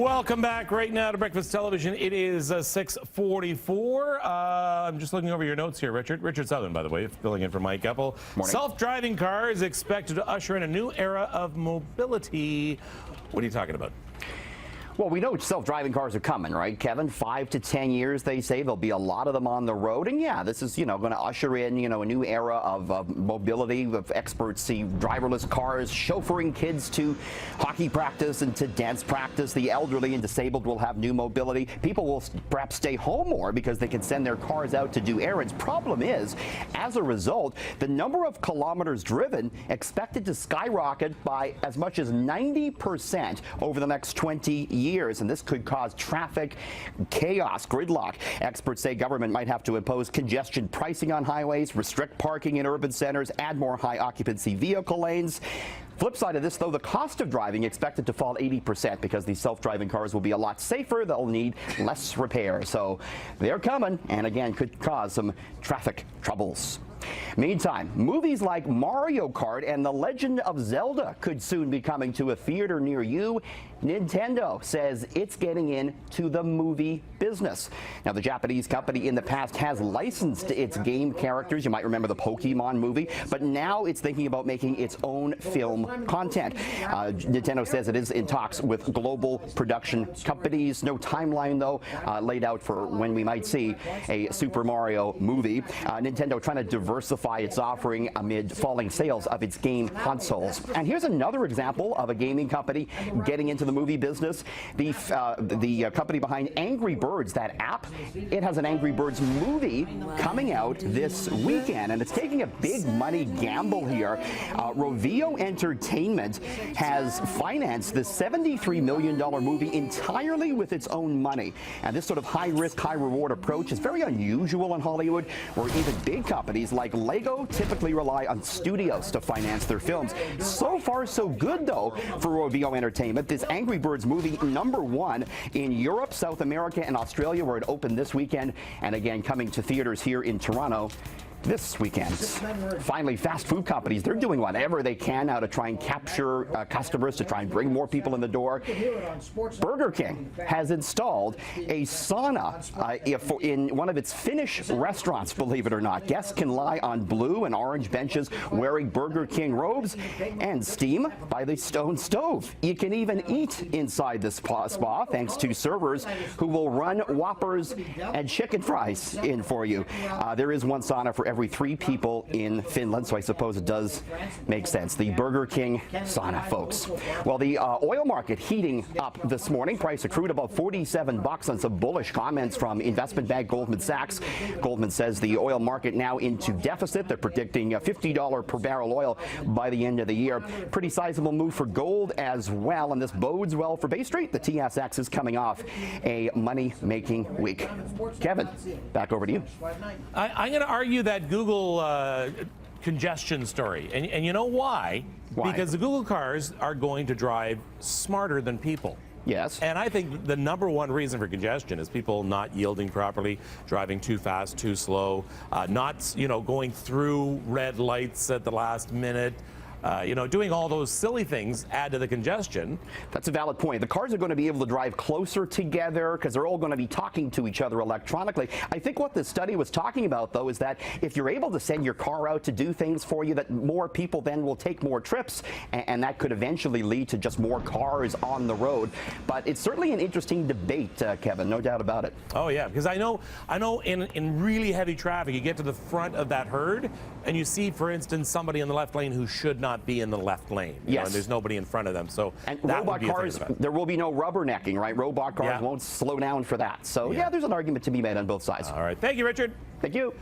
Welcome back right now to Breakfast Television. It is 6:44. I'm just looking over your notes here, Richard. Richard Southern, by the way, filling in for Mike Epple. Self-driving cars expected to usher in a new era of mobility. What are you talking about? Well, we know self-driving cars are coming, right, Kevin? 5 to 10 years, they say. There'll be a lot of them on the road. And yeah, this is, going to usher in, a new era of mobility. Of experts see driverless cars chauffeuring kids to hockey practice and to dance practice. The elderly and disabled will have new mobility. People will perhaps stay home more because they can send their cars out to do errands. Problem is, as a result, the number of kilometers driven expected to skyrocket by as much as 90% over the next 20 years. And this could cause traffic chaos, gridlock. Experts say government might have to impose congestion pricing on highways, restrict parking in urban centers, add more high occupancy vehicle lanes. Flip side of this, though, the cost of driving expected to fall 80% because these self-driving cars will be a lot safer. They'll need less repair. So they're coming, and again, could cause some traffic troubles. Meantime, movies like Mario Kart and The Legend of Zelda could soon be coming to a theater near you. Nintendo says it's getting into the movie business. Now, the Japanese company in the past has licensed its game characters. You might remember the Pokemon movie, but now it's thinking about making its own film content. Nintendo says it is in talks with global production companies. No timeline, though, laid out for when we might see a Super Mario movie. Nintendo trying to diversify its offering amid falling sales of its game consoles. And here's another example of a gaming company getting into the movie business. The company behind Angry Birds, that app, it has an Angry Birds movie coming out this weekend, and it's taking a big money gamble here. Rovio Entertainment has financed the $73 million movie entirely with its own money. And this sort of high-risk, high-reward approach is very unusual in Hollywood, where even big companies like Lego typically rely on studios to finance their films. So far, so good, though, for Rovio Entertainment. This Angry Birds movie, #1 in Europe, South America, and Australia, where it opened this weekend, and again coming to theaters here in Toronto this weekend. Finally, fast food companies, they're doing whatever they can now to try and capture customers, to try and bring more people in the door. Burger King has installed a sauna in one of its Finnish restaurants, believe it or not. Guests can lie on blue and orange benches wearing Burger King robes and steam by the stone stove. You can even eat inside the spa thanks to servers who will run Whoppers and chicken fries in for you. There is one sauna for every 3 people in Finland, so I suppose it does make sense. The Burger King sauna, folks. Well, the oil market heating up this morning. Price of crude about $47 on some bullish comments from investment bank Goldman Sachs. Goldman says the oil market now into deficit. They're predicting $50 per barrel oil by the end of the year. Pretty sizable move for gold as well, and this bodes well for Bay Street. The TSX is coming off a money-making week. Kevin, back over to you. I'm going to argue that Google congestion story. And you know why? Because the Google cars are going to drive smarter than people. Yes. And I think the #1 reason for congestion is people not yielding properly, driving too fast, too slow, not, going through red lights at the last minute. Doing all those silly things add to the congestion. That's a valid point. The cars are going to be able to drive closer together because they're all going to be talking to each other electronically. I think what this study was talking about, though, is that if you're able to send your car out to do things for you, that more people then will take more trips, and that could eventually lead to just more cars on the road. But it's certainly an interesting debate, Kevin, no doubt about it. Oh, yeah, because I know in really heavy traffic, you get to the front of that herd, and you see, for instance, somebody in the left lane who should not be in the left lane. Yes. And there's nobody in front of them. So and robot cars, there will be no rubbernecking, right? Robot cars won't slow down for that. So yeah, there's an argument to be made on both sides. All right. Thank you, Richard. Thank you.